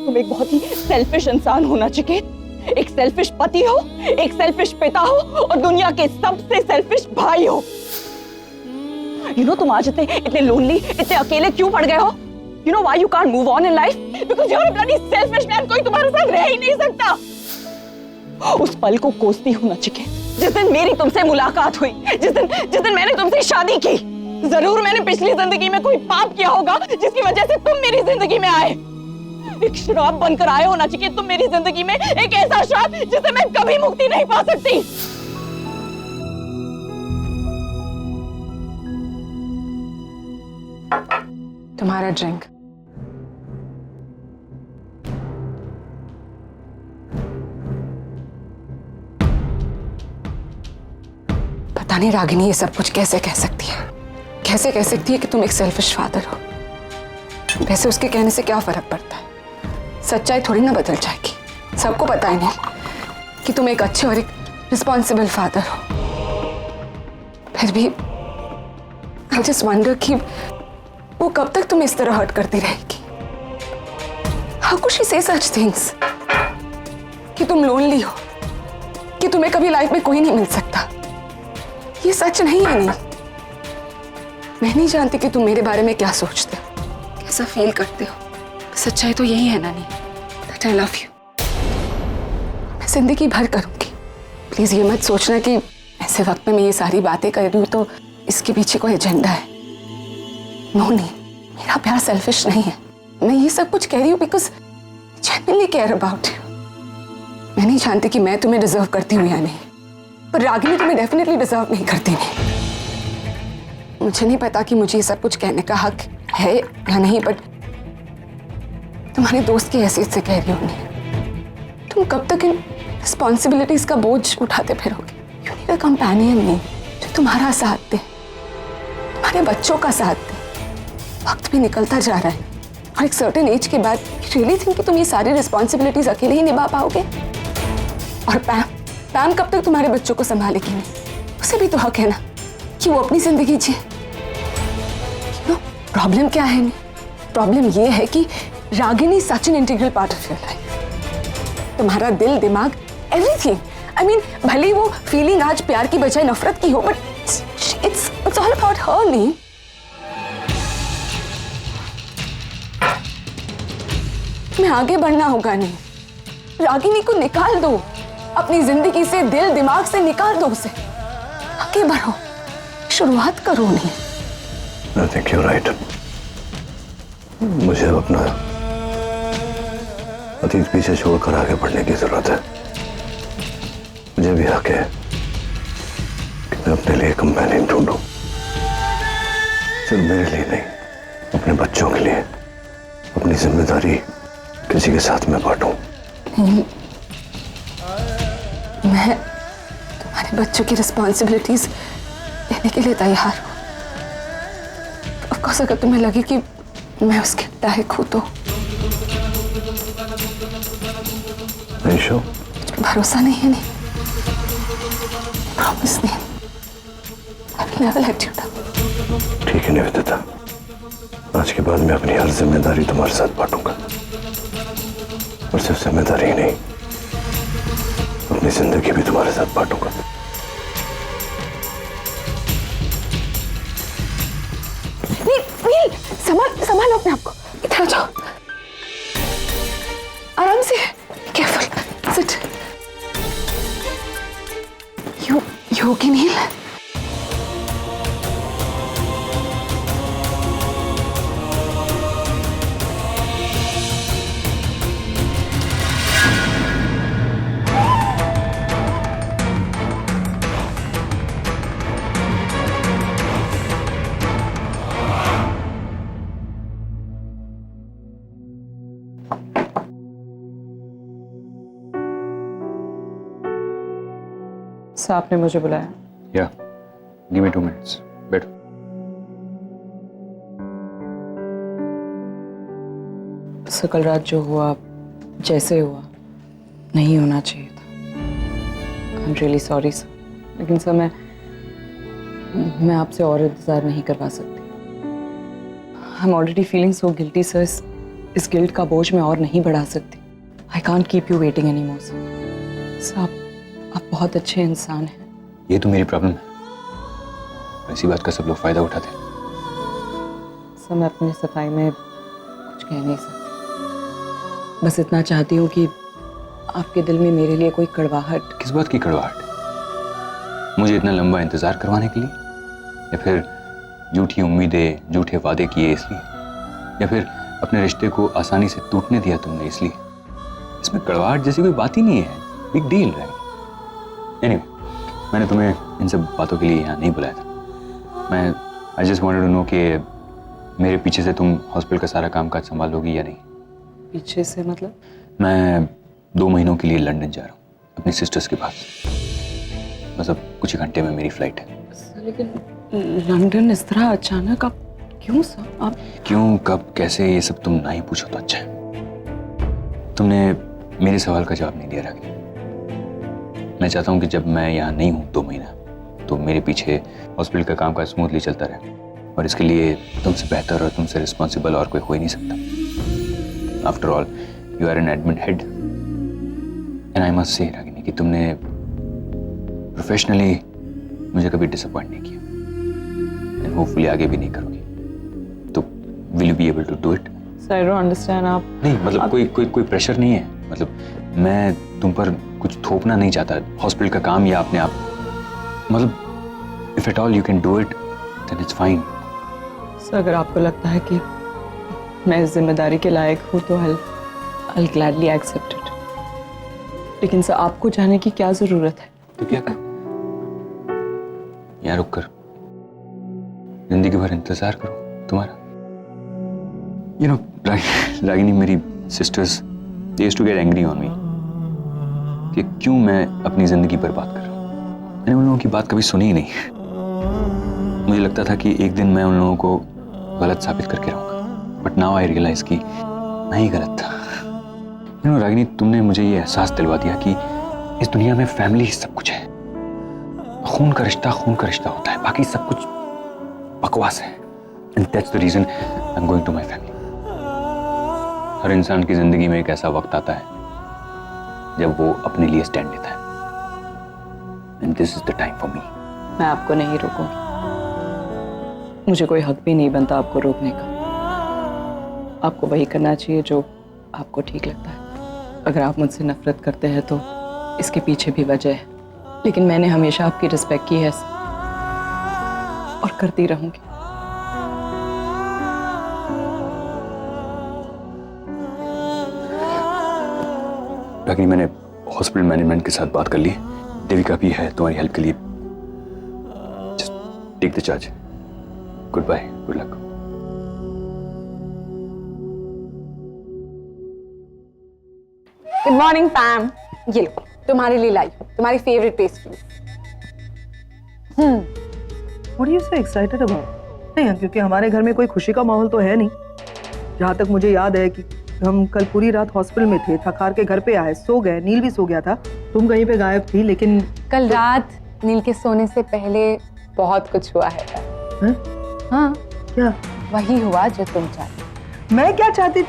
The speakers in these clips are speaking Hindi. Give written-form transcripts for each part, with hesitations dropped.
तुम एक बहुत ही सेल्फिश इंसान हो नचिकेत। एक सेल्फिश पति हो, एक सेल्फिश पिता हो और दुनिया के सबसे सेल्फिश भाई हो। तुम आज इतने लोनली, इतने अकेले क्यों पड़ गए हो? why you can't move on in life? Because you're a bloody selfish man. कोई तुम्हारे साथ रह ही नहीं सकता। उस पल को कोसती हूँ नचिकेत, जिस दिन मेरी तुमसे मुलाकात हुई, जिस दिन मैंने तुमसे शादी की। जरूर मैंने पिछली जिंदगी में कोई पाप किया होगा जिसकी वजह से तुम मेरी जिंदगी में आए। एक श्राप बनकर आए हो नचिकेत तुम मेरी जिंदगी में, एक ऐसा श्राप जिससे मैं कभी मुक्ति नहीं पा सकती। तुम्हारा ड्रिंक। पता नहीं रागिनी ये सब कुछ कैसे कह सकती है, कैसे कह सकती है कि तुम एक सेल्फिश फादर हो। वैसे उसके कहने से क्या फर्क पड़ता है, सच्चाई थोड़ी ना बदल जाएगी। सबको पता है नहीं कि तुम एक अच्छे और एक रिस्पॉन्सिबल फादर हो। फिर भी आई जस्ट वंडर कि वो कब तक तुम इस तरह हर्ट करती रहेगी। हाउ कुड शी से सच थिंग्स कि तुम लोनली हो, कि तुम्हें कभी लाइफ में कोई नहीं मिल सकता। ये सच नहीं है नील। मैं नहीं जानती कि तुम मेरे बारे में क्या सोचते हो, कैसा फील करते हो। सच्चाई तो यही है ना नील, दैट आई लव यू। मैं जिंदगी भर करूंगी। प्लीज ये मत सोचना कि ऐसे वक्त में मैं ये सारी बातें कर रही हूँ तो इसके पीछे कोई एजेंडा है। नो नील, मेरा प्यार सेल्फिश नहीं है। मैं ये सब कुछ कह रही हूँ because genuinely care about you. मैं नहीं जानती कि मैं तुम्हें डिजर्व करती हूँ या नहीं, पर रागिनी तुम्हें डेफिनेटली डिजर्व नहीं करती नहीं। मुझे नहीं पता कि मुझे ये सब कुछ कहने का हक है या नहीं, बट तुम्हारे दोस्त की हैसियत से कह रही हूँ नहीं। तुम कब तक इन रिस्पॉन्सिबिलिटीज का बोझ उठाते फिरोगे? यू नीड अ कंपेनियन नहीं, जो तुम्हारा साथ दे, तुम्हारे बच्चों का साथ दे। वक्त भी निकलता जा रहा है और एक सर्टेन एज के बाद रियली थिंक कि तुम ये सारी रिस्पॉन्सिबिलिटीज अकेले ही निभा पाओगे? और पैम कब तक तुम्हारे बच्चों को संभालेगी? नहीं, उसे भी तो हक है ना कि वो अपनी जिंदगी जिए। प्रॉब्लम क्या है? प्रॉब्लम ये है कि Ragini such an integral part of your life. तुम्हारा दिल, दिमाग, एवरीथिंग। आई मीन भले वो फीलिंग आज प्यार की बजाय नफरत की हो, but it's all about her. नहीं, मैं आगे बढ़ना होगा। नहीं, रागिनी को निकाल दो अपनी जिंदगी से, दिल दिमाग से निकाल दो उसे। आगे बढ़ो, शुरुआत करो। नहीं, I think you're right. मुझे अपना अतीत पीछे छोड़कर आगे बढ़ने की जरूरत है। मुझे भी हक है कि मैं अपने लिए कंपेनियन ढूंढूं, सिर्फ मेरे लिए नहीं, अपने बच्चों के लिए। अपनी जिम्मेदारी किसी के साथ में बांटूं। मैं तुम्हारे बच्चों की रिस्पॉन्सिबिलिटीज लेने के लिए तैयार हूँ। ऑफ कोर्स अगर तुम्हें लगे कि मैं उसके लायक हूँ तो। भरोसा नहीं है? नहीं, प्रॉमिस नहीं। I will never let you down. ठीक है निवेदिता, आज के बाद मैं अपनी हर जिम्मेदारी तुम्हारे साथ बांटूंगा। और सिर्फ जिम्मेदारी ही नहीं, अपनी जिंदगी भी तुम्हारे साथ बांटूंगा। नील, संभालो अपने आप को। इधर आ जाओ, आराम से, केयरफुल, सिट। यू ओके नील? आपने मुझे बुलाया? Yeah, give me 2 minutes. बैठो। सर कल रात जो हुआ, जैसे हुआ, नहीं होना चाहिए था। I'm really sorry सर, लेकिन सर मैं आपसे और इंतजार नहीं करवा सकती। I'm already feeling so guilty sir, इस गिल्ट का बोझ मैं और नहीं बढ़ा सकती। I can't keep you waiting any more. Sir आप बहुत अच्छे इंसान हैं। ये तो मेरी प्रॉब्लम है, ऐसी बात का सब लोग फायदा उठाते हैं। सर मैं अपनी सफाई में कुछ कह नहीं सकती, बस इतना चाहती हूँ कि आपके दिल में मेरे लिए कोई कड़वाहट। किस बात की कड़वाहट? मुझे इतना लंबा इंतजार करवाने के लिए, या फिर झूठी उम्मीदें, झूठे वादे किए इसलिए, या फिर अपने रिश्ते को आसानी से टूटने दिया तुमने इसलिए? इसमें कड़वाहट जैसी कोई बात ही नहीं है। Big deal right? एनीवे, मैंने तुम्हें इन सब बातों के लिए यहाँ नहीं बुलाया था। मैं I just wanted to know कि मेरे पीछे से तुम हॉस्पिटल का सारा कामकाज संभालोगी या नहीं। पीछे से मतलब? मैं 2 महीनों के लिए लंदन जा रहा हूँ अपनी सिस्टर्स के पास। मतलब कुछ ही घंटे में मेरी फ्लाइट है। सर लेकिन लंदन इस तरह अचानक आप क्यों सर? आप क्यों, कब, कैसे, ये सब तुम ना ही पूछो तो अच्छा है। तुमने मेरे सवाल का जवाब नहीं दिया रागिनी। मैं चाहता हूँ कि जब मैं यहाँ नहीं हूँ 2 महीना, तो मेरे पीछे हॉस्पिटल का कामकाज स्मूथली चलता रहे, और इसके लिए तुमसे बेहतर और तुमसे रिस्पॉन्सिबल और कोई हो ही नहीं सकता। After all you are an admin head, and I must say Ragini कि तुमने प्रोफेशनली मुझे कभी डिसअपॉइंट नहीं किया, एंड होपफुली आगे भी नहीं करोगी। तो will you be able to do it? Sir I don't understand. आप नहीं मतलब कोई प्रेशर नहीं है। मतलब मैं तुम पर कुछ थोपना नहीं चाहता। हॉस्पिटल का काम या अपने आप, मतलब if at all you can do it then it's fine. Sir अगर आपको लगता है कि मैं इस जिम्मेदारी के लायक हूँ तो I'll gladly accept it। लेकिन सर आपको जाने की क्या जरूरत है? तो क्या कर, यहाँ रुक कर जिंदगी भर इंतजार करो तुम्हारा। यू नो रागिनी, मेरी sisters they used to get angry on me कि क्यों मैं अपनी जिंदगी बर्बाद कर रहा हूँ। मैंने उन लोगों की बात कभी सुनी ही नहीं। मुझे लगता था कि एक दिन मैं उन लोगों को गलत साबित करके रहूंगा, बट नाउ आई रियलाइज कि मैं ही गलत था। यू नो रागिनी, तुमने मुझे ये एहसास दिलवा दिया कि इस दुनिया में फैमिली ही सब कुछ है। खून का रिश्ता होता है, बाकी सब कुछ बकवास है। And that's the reason I am going to my family. हर इंसान की जिंदगी में एक ऐसा वक्त आता है जब वो अपने लिए स्टैंड लेता है, and this is the time for me. मैं आपको नहीं रोकूंगी, मुझे कोई हक भी नहीं बनता आपको रोकने का। आपको वही करना चाहिए जो आपको ठीक लगता है। अगर आप मुझसे नफरत करते हैं तो इसके पीछे भी वजह है, लेकिन मैंने हमेशा आपकी रिस्पेक्ट की है और करती रहूंगी। रागिनी, मैंने हॉस्पिटल मैनेजमेंट के साथ बात कर ली। देविका भी है तुम्हारी हेल्प के लिए। Just take the charge. Good bye, good luck. Good morning Pam, ये लो तुम्हारे लिए लाई हूँ, तुम्हारी favourite pastry. What are you so excited about? नहीं, क्योंकि हमारे घर में कोई खुशी का माहौल तो है नहीं। जहाँ तक मुझे याद है कि हम कल पूरी रात हॉस्पिटल में थे, थक हार के घर पे आए, सो गए, नील भी सो गया था, तुम कहीं पे गायब थी। लेकिन कल रात नील के सोने से पहले बहुत कुछ हुआ है। हैं? हाँ, क्या? वही हुआ जो तुम चाहते। मैं क्या चाहती?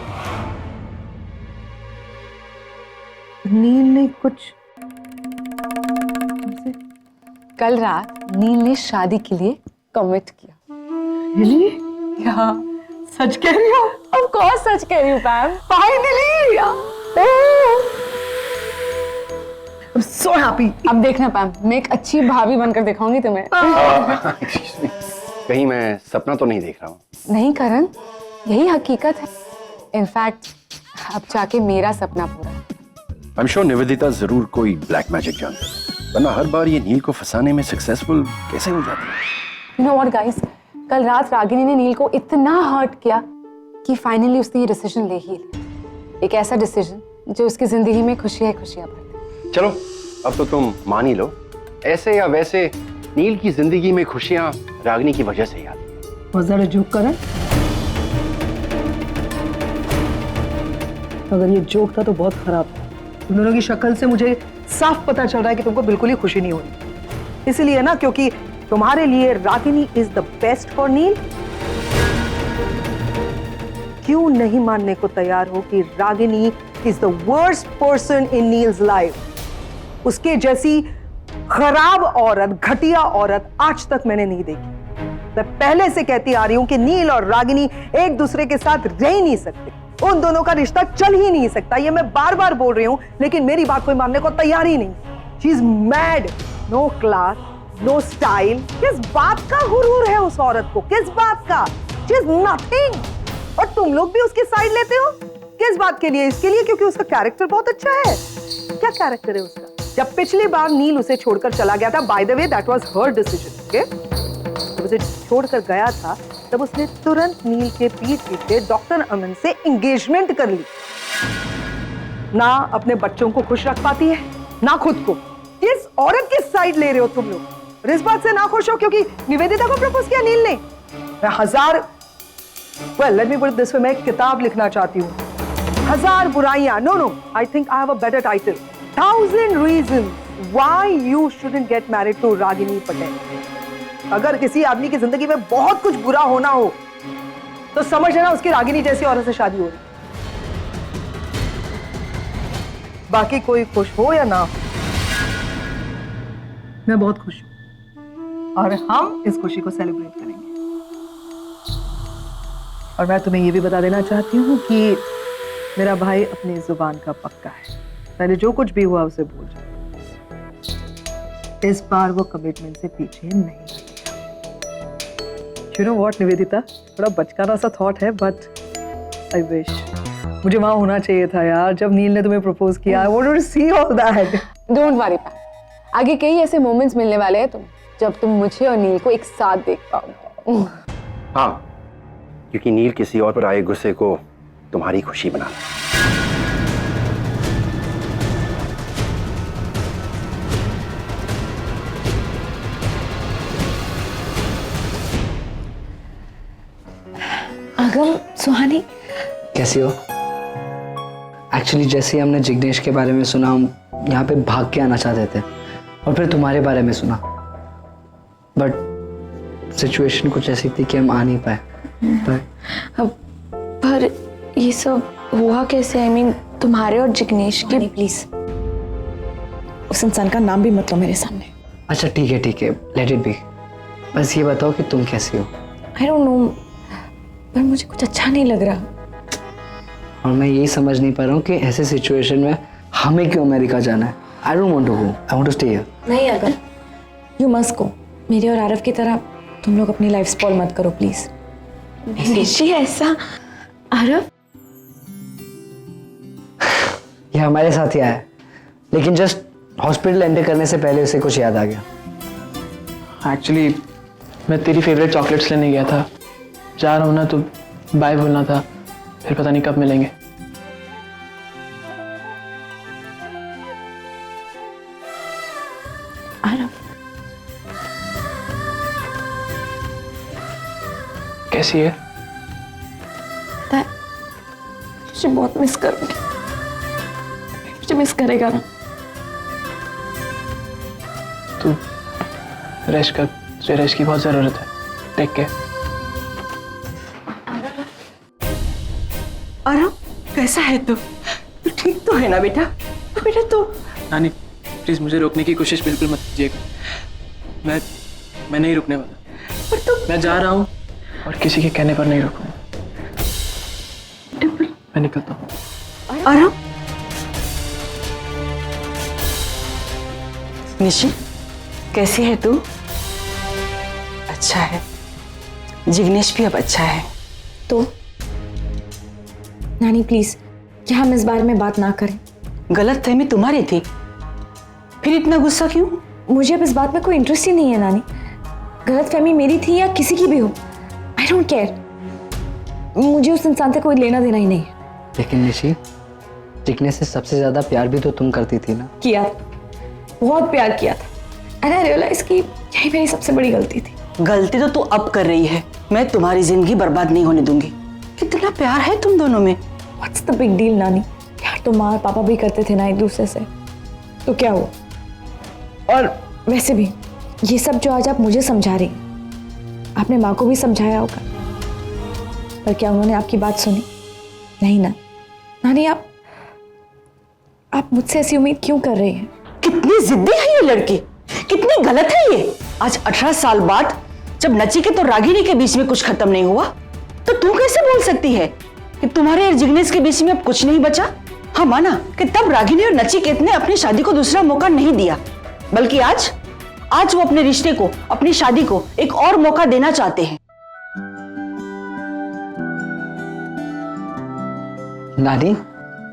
नील ने कुछ तुमसे? कल रात नील ने शादी के लिए कमिट किया। Really? हाँ, सच कह रही हो? ऑफ कोर्स सच कह रही हूँ पैम। Finally! I'm so happy. अब देखना पैम, मैं एक अच्छी भाभी बनकर दिखाऊंगी तुम्हें। कहीं मैं सपना तो नहीं देख रहा हूँ? नहीं करण, यही हकीकत है। इनफैक्ट अब जाके मेरा सपना पूरा है। I'm sure निवेदिता जरूर कोई ब्लैक मैजिक जानता है, वरना हर बार ये नील को फंसाने में सक्सेसफुल कैसे हो जाती है? You know what guys, कल रात रागिनी ने नील को इतना हर्ट किया कि फाइनली उसने ये डिसीजन ले ही लिया। एक ऐसा डिसीजन जो उसकी जिंदगी में खुशियां खुशियां भर दे। चलो अब तो तुम मान ही लो, ऐसे या वैसे नील की जिंदगी में खुशियां रागिनी की वजह से ही आती है। Was that a joke, करण? अगर ये जोक था तो बहुत खराब था। तुम दोनों की शक्ल से मुझे साफ पता चल रहा है कि तुमको बिल्कुल ही खुशी नहीं हो रही। इसीलिए ना, क्योंकि तुम्हारे लिए Ragini is the best for Neel. क्यों नहीं मानने को तैयार हो कि Ragini is the worst person in Neel's life? उसके जैसी खराब औरत, घटिया औरत आज तक मैंने नहीं देखी। मैं पहले से कहती आ रही हूं कि नील और रागिनी एक दूसरे के साथ रह ही नहीं सकते, उन दोनों का रिश्ता चल ही नहीं सकता। ये मैं बार बार बोल रही हूं, लेकिन मेरी बात कोई मानने को तैयार ही नहीं। She is mad, no class, no style. किस बात का गुरूर है उस औरत को? किस बात का? She is nothing. और तुम लोग भी उसकी साइड लेते हो। किस बात के लिए? इसके लिए क्योंकि उसका कैरेक्टर बहुत अच्छा है। क्या कैरेक्टर है उसका? जब पिछली बार नील उसे छोड़कर चला गया था, by the way that was her decision, okay? जब उसे छोड़कर गया था तब उसने तुरंत नील के पीठ पीछे डॉक्टर अमन से एंगेजमेंट कर ली। ना अपने बच्चों को खुश रख पाती है, ना खुद को। किस औरत की साइड ले रहे हो तुम लोग? और इस बात से ना खुश हो क्योंकि निवेदिता को प्रपोज किया नील ने? मैं हजार let me put it this way, मैं एक किताब लिखना चाहती हूँ, 1000 बुराइयां। No, I think I have a better title, 1000 reasons why you shouldn't get married to Ragini Patel. अगर किसी आदमी की जिंदगी में बहुत कुछ बुरा होना हो तो समझ लेना उसकी रागिनी जैसी औरत से शादी हो रही। बाकी कोई खुश हो या ना हो, मैं बहुत खुश हूं और हम इस खुशी को सेलिब्रेट करेंगे। और मैं तुम्हें ये भी बता देना चाहती हूँ कि मेरा भाई अपनी जुबान का पक्का है। पहले जो कुछ भी हुआ उसे भूल जाओ। इस बार वो कमिटमेंट से पीछे नहीं हटेगा। You know what, निवेदिता, थोड़ा बचकाना सा थॉट है, बट आई विश मुझे वहां होना चाहिए था यार जब नील ने तुम्हें प्रपोज किया। I wanted to see all that. Don't worry पा, आगे कई ऐसे मोमेंट्स मिलने वाले हैं जब तुम मुझे और नील को एक साथ देख पाओगे। हाँ, क्योंकि नील किसी और पर आए गुस्से को तुम्हारी खुशी बना रहा है। अगम, सुहानी कैसी हो? एक्चुअली जैसे ही हमने जिग्नेश के बारे में सुना, हम यहाँ पे भाग के आना चाहते थे और फिर तुम्हारे बारे में सुना, बट सिचुएशन कुछ ऐसी थी कि हम आ नहीं पाए। पर ये सब हुआ कैसे? आई मीन तुम्हारे और जिग्नेश की। प्लीज उस इंसान का नाम भी मत लो मेरे सामने। अच्छा ठीक है, लेट इट बी। बस ये बताओ कि तुम कैसी हो? आई डोंट नो, पर मुझे कुछ अच्छा नहीं लग रहा। और मैं यही समझ नहीं पा रहा हूँ कि ऐसे सिचुएशन में हमें क्यों अमेरिका जाना है। I don't want to go, I want to stay here. नहीं अगर यू मस्ट गो। मेरे और आरव की तरह तुम लोग अपनी लाइफ स्पॉइल मत करो प्लीज। निशी ऐसा? आरव ये हमारे साथ ही आया है, लेकिन जस्ट हॉस्पिटल एंटर करने से पहले उसे कुछ याद आ गया। एक्चुअली मैं तेरी फेवरेट चॉकलेट्स लेने गया था। जा रहा हूँ ना तो बाय बोलना था, फिर पता नहीं कब मिलेंगे। आरव कैसी है? पता है, मुझे बहुत मिस करूंगी। मुझे मिस करेगा ना? तू रेस्ट कर, तुझे रेस्ट की बहुत जरूरत है। Take care. आरव, कैसा है तू? तू ठीक तो है ना बेटा? बेटा तू नानी प्लीज मुझे रोकने की कोशिश बिल्कुल मत कीजिएगा। मैं नहीं रुकने वाला। पर तू मैं जा रहा हूँ और किसी के कहने पर नहीं रुकूंगा। मैं निकलता हूँ। आरव, निशी कैसी है तू? अच्छा है, जिग्नेश भी अब अच्छा है। तो नानी प्लीज, क्या हम इस बारे में बात ना करें? गलतफहमी तुम्हारी थी, फिर इतना गुस्सा क्यों? मुझे अब इस बात में कोई इंटरेस्ट ही नहीं है नानी। गलतफहमी मेरी थी या किसी की भी हो, आई डोंट केयर। मुझे उस इंसान से कोई लेना देना ही नहीं है। लेकिन निशी, जिग्नेश से सबसे ज्यादा प्यार भी तो तुम करती थी ना? किया, बहुत प्यार किया था। एंड आई रियलाइज कि यही मेरी सबसे बड़ी गलती थी। गलती तो तू अब कर रही है, मैं तुम्हारी जिंदगी बर्बाद नहीं होने दूंगी। कितना प्यार है तुम दोनों में। व्हाट्स द बिग डील नानी? प्यार तो माँ और पापा भी करते थे ना एक दूसरे से, तो क्या हुआ? और वैसे भी ये सब जो आज आप मुझे समझा रही, आपने माँ को भी समझाया होगा, पर क्या उन्होंने आपकी बात सुनी? नहीं ना नानी, आप मुझसे ऐसी उम्मीद क्यों कर रही हैं? कितनी जिद्दी है ये लड़की, कितनी गलत है ये। आज 18 साल बाद जब नचिकेत और रागिनी के बीच में कुछ खत्म नहीं हुआ, तो तू कैसे बोल सकती है कि तुम्हारे और जिग्नेश के बीच में अब कुछ नहीं बचा? हाँ माना कि तब रागिनी और नचिकेत ने अपनी शादी को दूसरा मौका नहीं दिया, बल्कि आज वो अपने रिश्ते को, अपनी शादी को एक और मौका देना चाहते हैं। नानी,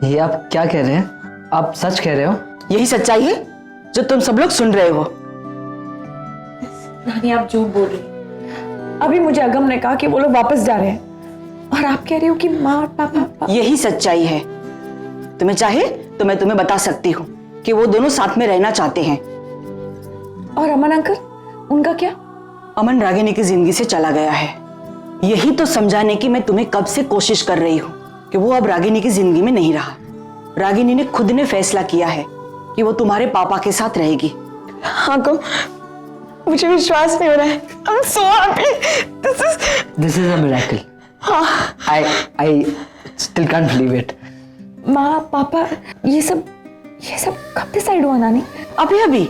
ये आप क्या कह रहे हैं? आप सच कह रहे हो? यही सच्चाई है जो तुम सब लोग सुन रहे हो। नानी, आप झूठ बोल रही हैं। अभी मुझे अगम ने कहा कि वो लोग वापस जा रहे हैं और आप कह रही हो कि माँ और पापा। यही सच्चाई है। तुम्हें चाहे तो मैं तुम्हें बता सकती हूँ कि वो दोनों साथ में रहना चाहते हैं। और अमन अंकल, उनका क्या? अमन रागिनी की जिंदगी से चला गया है। यही तो समझाने की मैं तुम्हें कब से कोशिश कर रही हूँ कि वो अब रागिनी की जिंदगी में नहीं रहा। रागिनी ने खुद ने फैसला किया है कि वो तुम्हारे पापा के साथ रहेगी। हाँ को मुझे विश्वास नहीं हो रहा है। I'm so happy. This is a miracle. I still can't believe it. माँ पापा ये सब कब डिसाइड हुआ नानी? अभी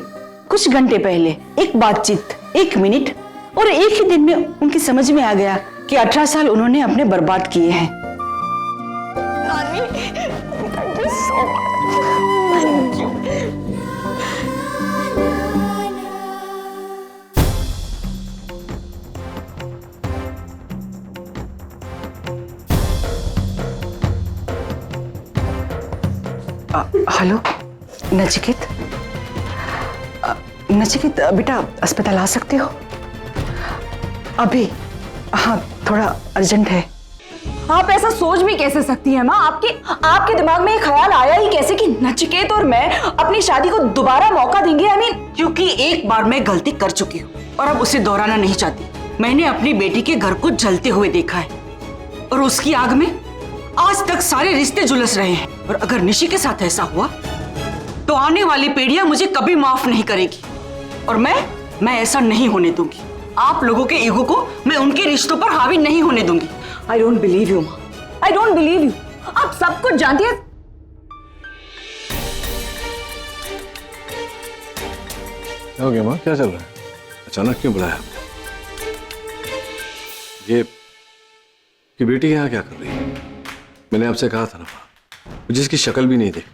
कुछ घंटे पहले एक बातचीत, 1 मिनट और एक ही दिन में उनकी समझ में आ गया कि 18 साल उन्होंने अपने बर्बाद किए हैं। हेलो नचिकेत, नचिकेत बेटा अस्पताल आ सकते हो अभी? हाँ थोड़ा अर्जेंट है। आप ऐसा सोच भी कैसे सकती हैं माँ? आपके दिमाग में ये ख्याल आया ही कैसे कि नचिकेत और मैं अपनी शादी को दोबारा मौका देंगे? आई मीन, क्योंकि एक बार मैं गलती कर चुकी हूँ और अब उसे दोहराना नहीं चाहती। मैंने अपनी बेटी के घर को जलते हुए देखा है और उसकी आग में आज तक सारे रिश्ते झुलस रहे हैं। और अगर निशी के साथ ऐसा हुआ तो आने वाली पीढ़ियां मुझे कभी माफ नहीं करेगी और मैं ऐसा नहीं होने दूंगी। आप लोगों के ईगो को मैं उनके रिश्तों पर हावी नहीं होने दूंगी। आई डोंट बिलीव यू माँ, आई डोंट बिलीव यू। आप सब कुछ जानती है। क्या हो गया माँ, क्या चल रहा है? अचानक क्यों बुलाया आपने? ये कि बेटी यहाँ क्या कर रही है? मैंने आपसे कहा था ना माँ, मुझे इसकी शक्ल भी नहीं देखनी।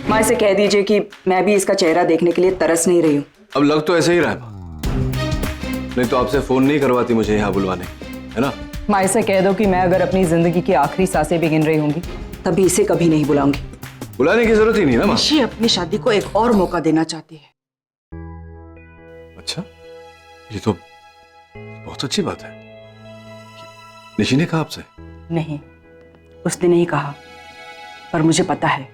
माँ इसे कह दीजिए कि मैं भी इसका चेहरा देखने के लिए तरस नहीं रही हूँ। अब लग तो ऐसे ही रहा है माँ, नहीं तो आपसे फोन नहीं करवाती मुझे यहाँ बुलवाने, है ना? माँ इसे कह दो कि मैं अगर अपनी जिंदगी की आखिरी सांसें भी गिन रही होंगी तभी इसे कभी नहीं बुलाऊंगी। बुलाने की जरूरत ही नहीं ना माँ। निशी अपनी शादी को एक और मौका देना चाहती है। अच्छा, ये तो बहुत अच्छी बात है। निशी ने कहा आपसे? नहीं, उसने नहीं कहा, पर मुझे पता है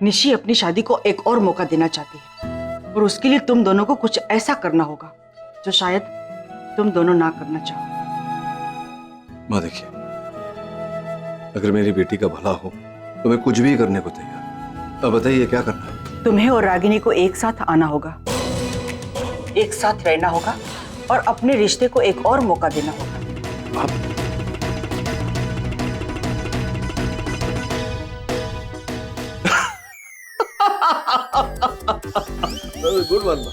निशी अपनी शादी को एक और मौका देना चाहती है और उसके लिए तुम दोनों को कुछ ऐसा करना होगा जो शायद तुम दोनों ना करना चाहो। माँ देखिए, अगर मेरी बेटी का भला हो तो मैं कुछ भी करने को तैयार। अब बताइए क्या करना है? तुम्हें और रागिनी को एक साथ आना होगा, एक साथ रहना होगा और अपने रिश्ते को एक और मौका देना होगा। आप गुड वन,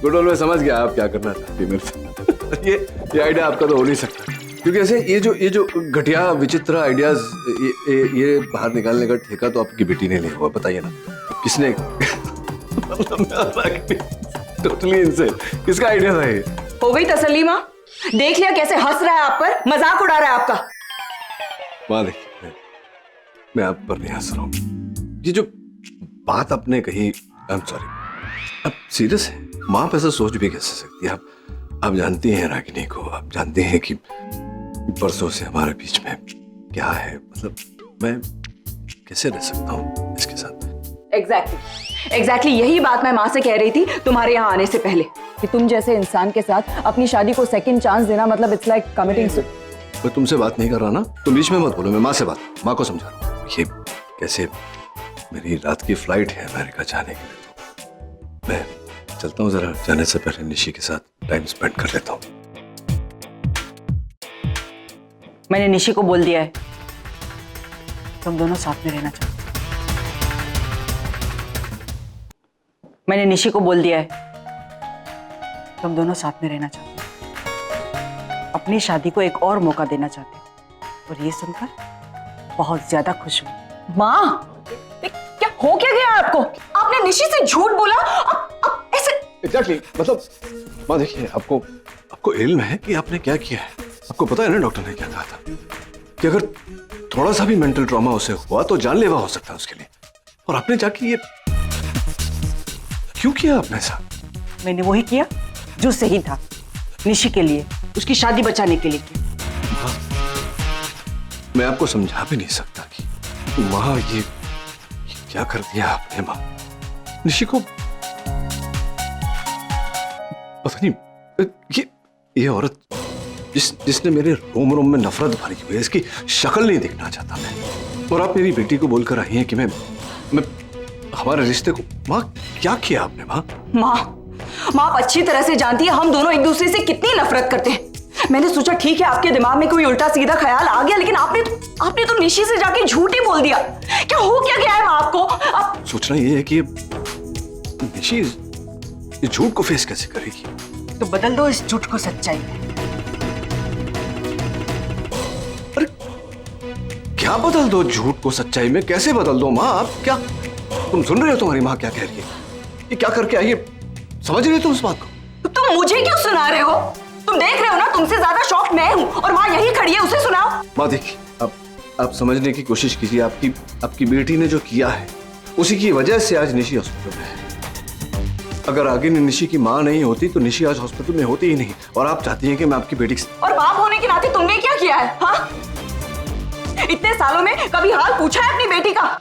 गुड वन, मैं समझ गया आप क्या करना चाहती है मेरे से। ये आइडिया आपका तो हो नहीं सकता, क्योंकि ऐसे ये जो घटिया विचित्र आइडियाज ये बाहर निकालने का ठेका तो आपकी बेटी ने लिया हुआ। बताइए ना किसने? टोटली इनसे किसका आइडिया था ये? हो गई तसल्ली माँ? देख लिया कैसे हंस रहा है आप पर, मजाक उड़ा रहा है आपका। माँ देखिए, मैं आप पर नहीं हंस रहा हूँ। ये जो बात आपने कही, आई एम सॉरी, अब सीरियस है। माँ आप ऐसा सोच भी कैसे सकती है? आप जानती हैं रागिनी को, आप जानते हैं कि परसों से हमारे बीच में क्या है। मतलब मैं कैसे रह सकता हूँ इसके साथ? एग्जैक्टली यही बात मैं माँ से कह रही थी तुम्हारे यहाँ आने से पहले कि तुम जैसे इंसान के साथ अपनी शादी को सेकंड चांस देना मतलब इट्स लाइक कमिटिंग। मैं तुमसे बात नहीं कर रहा ना, तुम बीच में मत बोलो। मैं माँ से माँ को समझा रहा हूँ। ये कैसे, मेरी रात की फ्लाइट है अमेरिका जाने के लिए, तो मैं चलता हूँ। जरा जाने से पहले निशी के साथ टाइम स्पेंड कर लेता हूँ। मैंने निशी को बोल दिया है तुम दोनों साथ में रहना चाहते हो। मैंने निशी को बोल दिया है तुम दोनों साथ में रहना चाहते हो, अपनी शादी को एक और मौका देना चाहते हो। और ये सुनकर बहुत ज्यादा खुश हूँ। माँ, क्या हो क्या गया आपको? आपने निशी से झूठ बोला? अब ऐसे एग्जैक्टली मतलब माँ देखिए, आपको इल्म है कि आपने क्या किया है? आपको पता है ना डॉक्टर ने क्या कहा था कि अगर थोड़ा सा भी मेंटल ट्रॉमा उसे हुआ तो जानलेवा हो सकता है उसके लिए। और आपने जाके ये क्यों किया आपने ऐसा? मैंने वही किया जो सही था, निशी के लिए, उसकी शादी बचाने के लिए किया। मैं आपको समझा भी नहीं सकता कि माँ ये क्या कर दिया आपने। माँ निशी को पता नहीं, ये औरत जिसने मेरे रोम रोम में नफरत भरी हुई है, इसकी शक्ल नहीं दिखना चाहता मैं। और आप मेरी बेटी को बोलकर आई हैं कि मैं हमारे रिश्ते को। माँ क्या किया आपने? माँ आप अच्छी तरह से जानती है हम दोनों एक दूसरे से कितनी नफरत करते हैं। मैंने सोचा ठीक है आपके दिमाग में कोई उल्टा सीधा ख्याल आ गया, लेकिन आपने तो निशी से जाके झूठ ही बोल दिया। क्या हो क्या गया है माँ आपको? आप सोचना ये है कि निशी इस झूठ को फेस कैसे करेगी? तो बदल दो इस झूठ को सच्चाई में। अरे क्या बदल दो झूठ को सच्चाई में? कैसे बदल दो माँ? आप क्या तुम सुन रहे हो तुम्हारी माँ क्या कह रही है? ये क्या करके आई है? समझ रहे हो तुम इस बात को? तुम मुझे क्यों सुना रहे हो? तुम देख रहे हो ना, तुमसे ज्यादा शॉक्ड मैं हूँ और माँ यही खड़ी है, उसे सुनाओ। माँ देखिए, आप समझने की कोशिश कीजिए। आपकी बेटी ने जो किया है उसी की वजह से आज निशी हॉस्पिटल में है। अगर आगे निशी की माँ नहीं होती तो निशी आज हॉस्पिटल में होती ही नहीं। और आप चाहती हैं कि मैं आपकी बेटी और बाप होने के नाते तुमने क्या किया है? हाँ, इतने सालों में कभी हाल पूछा है अपनी बेटी का?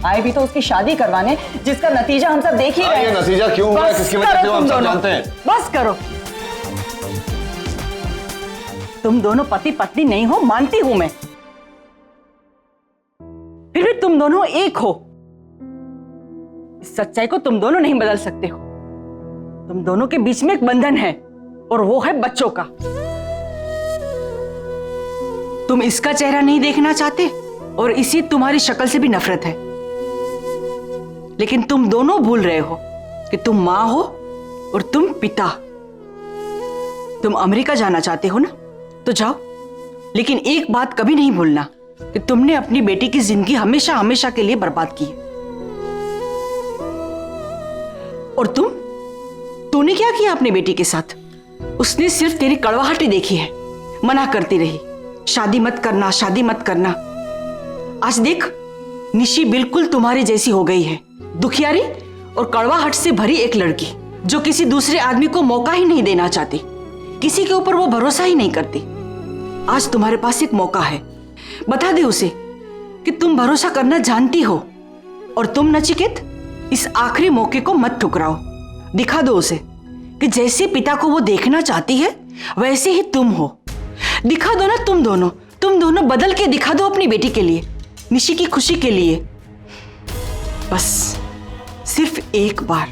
आए भी तो उसकी शादी करवाने, जिसका नतीजा हम सब देख ही रहे हैं। नतीजा क्यों हुआ है, किसकी वजह से हम सब जानते हैं। बस करो, तुम दोनों पति पत्नी नहीं हो, मानती हूं मैं, फिर भी तुम दोनों एक हो। इस सच्चाई को तुम दोनों नहीं बदल सकते हो। तुम दोनों के बीच में एक बंधन है और वो है बच्चों का। तुम इसका चेहरा नहीं देखना चाहते और इसी तुम्हारी शक्ल से भी नफरत है, लेकिन तुम दोनों भूल रहे हो कि तुम मां हो और तुम पिता। तुम अमेरिका जाना चाहते हो ना, तो जाओ, लेकिन एक बात कभी नहीं भूलना कि तुमने अपनी बेटी की जिंदगी हमेशा हमेशा के लिए बर्बाद की है। और तूने क्या किया अपनी बेटी के साथ? उसने सिर्फ तेरी कड़वाहट ही देखी है, मना करती रही, शादी मत करना, शादी मत करना। आज देख, निशी बिल्कुल तुम्हारी जैसी हो गई है, दुखियारी और कड़वाहट से भरी एक लड़की जो किसी दूसरे आदमी को मौका ही नहीं देना चाहती, किसी के ऊपर वो भरोसा ही नहीं करती। आज तुम्हारे पास एक मौका है, बता दे उसे कि तुम भरोसा करना जानती हो। और तुम नचिकेत, इस आखिरी मौके को मत ठुकराओ। दिखा दो उसे कि जैसे पिता को वो देखना चाहती है वैसे ही तुम हो। दिखा दो ना, तुम दोनों बदल के दिखा दो अपनी बेटी के लिए, निशी की खुशी के लिए। बस सिर्फ एक बार।